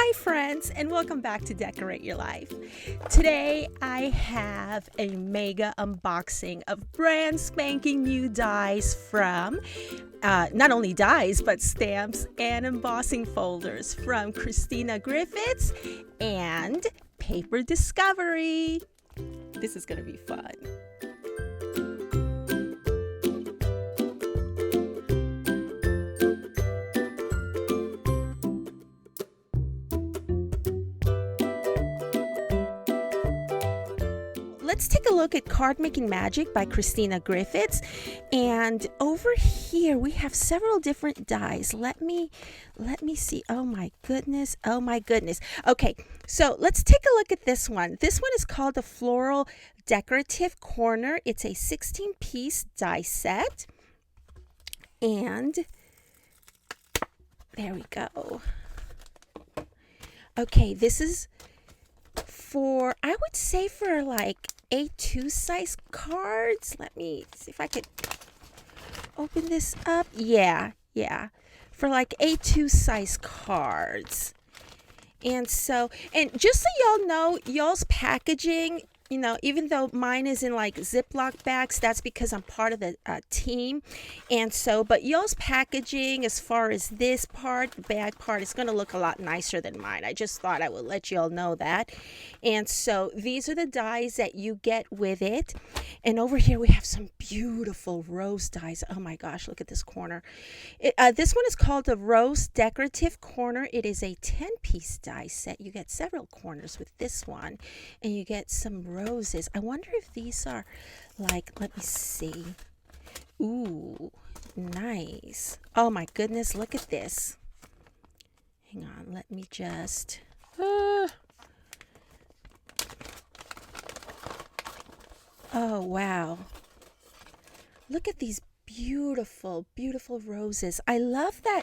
Hi friends, and welcome back to Decorate Your Life. Today I have a mega unboxing of brand spanking new dies from not only dies but stamps and embossing folders from Christina Griffiths and Paper Discovery. This is going to be fun. Let's take a look at Card Making Magic by Christina Griffiths. And over here we have several different dies. Let me see. Oh my goodness. Okay, so let's take a look at this one. This one is called the Floral Decorative Corner. It's a 16-piece die set. And there we go. Okay, this is for, I would say, for like A2 size cards. Let me see if I could open this up. Yeah, for like A2 size cards. And so, and just so y'all know, y'all's packaging, you know, even though mine is in like Ziploc bags, that's because I'm part of the team. And so, but y'all's packaging, as far as this part, the bag part, is going to look a lot nicer than mine. I just thought I would let y'all know that. And so these are the dies that you get with it. And over here we have some beautiful rose dies. Oh my gosh, look at this corner. This one is called the Rose Decorative Corner. It is a 10-piece die set. You get several corners with this one, and you get some roses. I wonder if these are like, let me see. Ooh, nice. Oh my goodness, look at this. Hang on, let me just oh wow, look at these beautiful roses. I love that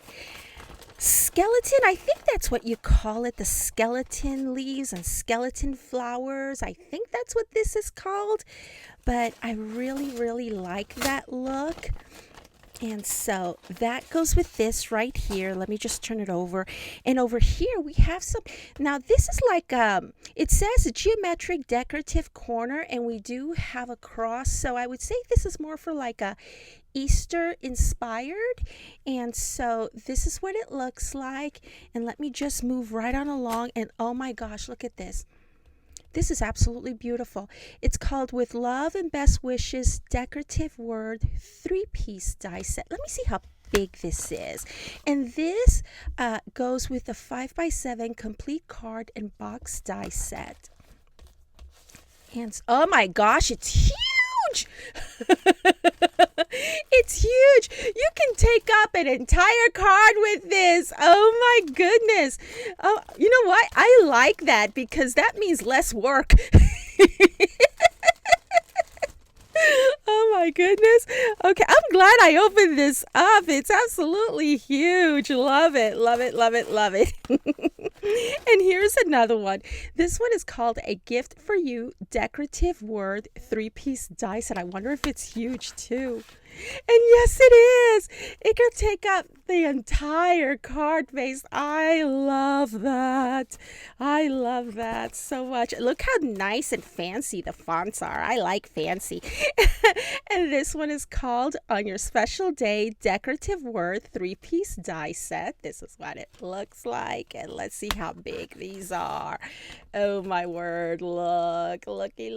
skeleton. I think that's what you call it, the skeleton leaves and skeleton flowers. I think that's what this is called, but I really like that look. And so that goes with this right here. Let me just turn it over. And over here we have some, now this is like, it says a geometric decorative corner, and we do have a cross. So I would say this is more for like a Easter inspired. And so this is what it looks like. And let me just move right on along. And oh my gosh, look at this. This is absolutely beautiful. It's called With Love and Best Wishes Decorative Word 3-piece die set. Let me see how big this is. And this goes with the 5x7 complete card and box die set. And oh my gosh, it's huge. It's huge. You can take up an entire card with this. Oh my goodness. Oh, you know what? I like that because that means less work. Oh my goodness. Okay, I'm glad I opened this up. It's absolutely huge. Love it. And here's another one. This one is called A Gift for You Decorative Word 3-piece die set. I wonder if it's huge too. And yes, it is. It can take up the entire card base. I love that. I love that so much. Look how nice and fancy the fonts are. I like fancy. And this one is called On Your Special Day Decorative Word 3-piece die set. This is what it looks like. And let's see how big these are. Oh my word. Looky.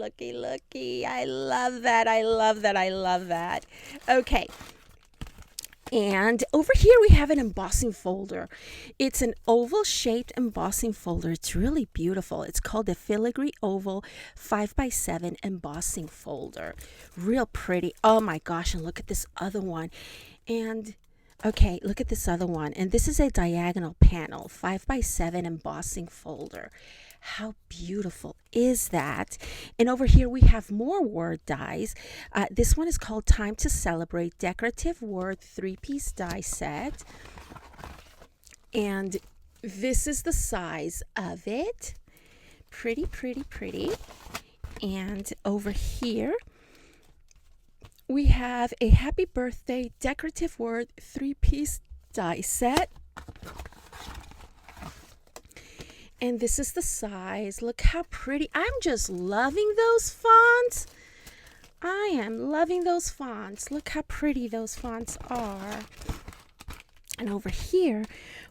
I love that. Okay, and over here we have an embossing folder. It's an oval-shaped embossing folder. It's really beautiful. It's called the Filigree Oval 5x7 embossing folder. Real pretty. Oh my gosh, and look at this other one. And okay, look at this other one. And this is a diagonal panel, 5x7 embossing folder. How beautiful is that? And over here we have more word dies. This one is called Time to Celebrate Decorative Word 3-piece die set. And this is the size of it. Pretty. And over here we have a Happy Birthday Decorative Word 3-piece die set. And this is the size. Look how pretty. I'm just loving those fonts. I am loving those fonts. Look how pretty those fonts are. And over here,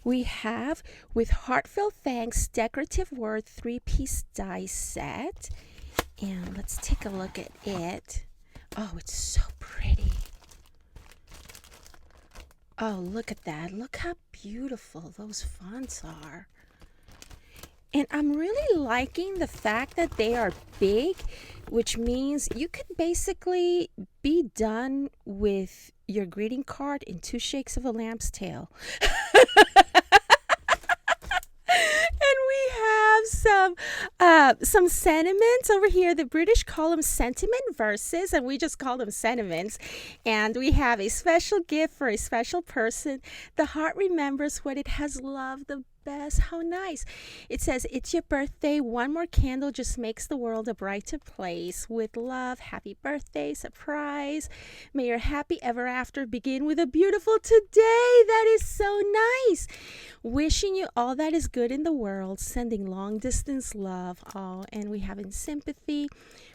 we have, with Heartfelt Thanks, Decorative Word 3-piece die set. And let's take a look at it. Oh, it's so pretty. Oh, look at that. Look how beautiful those fonts are. And I'm really liking the fact that they are big, which means you could basically be done with your greeting card in 2 shakes of a lamb's tail. And we have some sentiments over here. The British call them sentiment verses, and we just call them sentiments. And we have a special gift for a special person. The heart remembers what it has loved the best. How nice. It says, it's your birthday. One more candle just makes the world a brighter place. With love, happy birthday, surprise. May your happy ever after begin with a beautiful today. That is so nice. Wishing you all that is good in the world. Sending long distance love. Oh, and we have in sympathy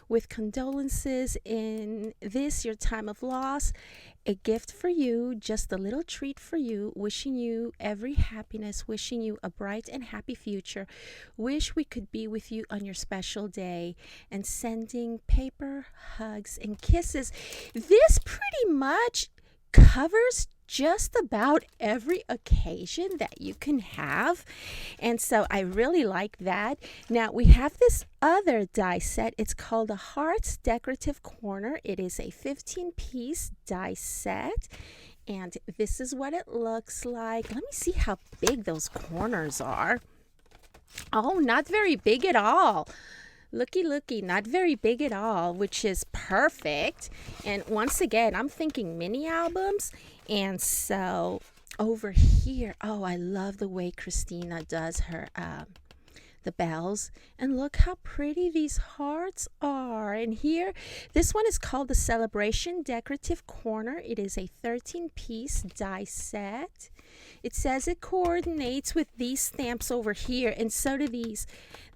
with condolences in this, your time of loss. A gift for you, just a little treat for you, wishing you every happiness, wishing you a bright and happy future. Wish we could be with you on your special day, and sending paper, hugs, and kisses. This pretty much covers just about every occasion that you can have, and so I really like that. Now we have this other die set. It's called the Hearts Decorative Corner. It is a 15-piece die set, and this is what it looks like. Let me see how big those corners are. Oh, not very big at all. Looky, not very big at all, which is perfect. And once again, I'm thinking mini albums. And so over here, oh, I love the way Christina does her the bells. And look how pretty these hearts are. And here, this one is called the Celebration Decorative Corner. It is a 13-piece die set. It says it coordinates with these stamps over here, and so do these.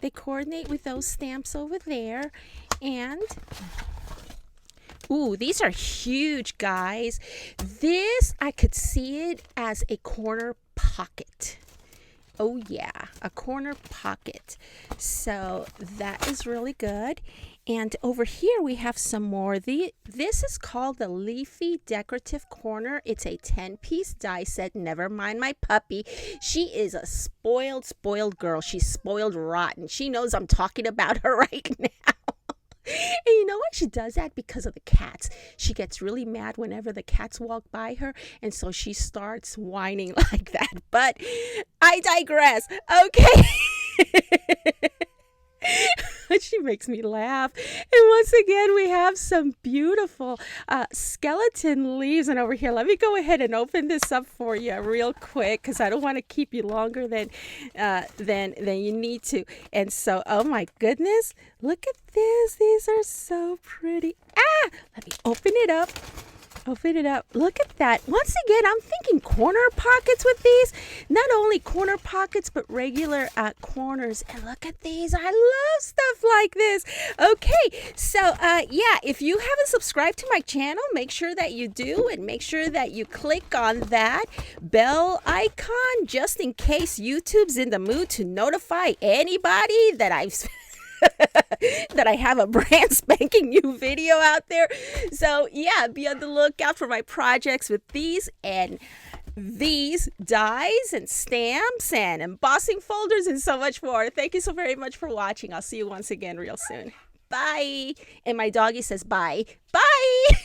They coordinate with those stamps over there. And ooh, these are huge, guys. This, I could see it as a corner pocket. Oh yeah, a corner pocket. So that is really good. And over here we have some more. This is called the Leafy Decorative Corner. It's a 10-piece die set. Never mind my puppy. She is a spoiled girl. She's spoiled rotten. She knows I'm talking about her right now. And you know what? She does that because of the cats. She gets really mad whenever the cats walk by her, and so she starts whining like that. But I digress. Okay. She makes me laugh. And once again, we have some beautiful skeleton leaves. And over here, let me go ahead and open this up for you real quick, because I don't want to keep you longer than you need to. And so, oh my goodness, look at this. These are so pretty. Let me open it up. Open it up. Look at that. Once again, I'm thinking corner pockets with these. Not only corner pockets, but regular corners. And look at these. I love stuff like this. Okay, so yeah, if you haven't subscribed to my channel, make sure that you do, and make sure that you click on that bell icon just in case YouTube's in the mood to notify anybody that that I have a brand spanking new video out there. So yeah, be on the lookout for my projects with these and these dies and stamps and embossing folders and so much more. Thank you so very much for watching. I'll see you once again real soon. Bye. And my doggy says bye. Bye.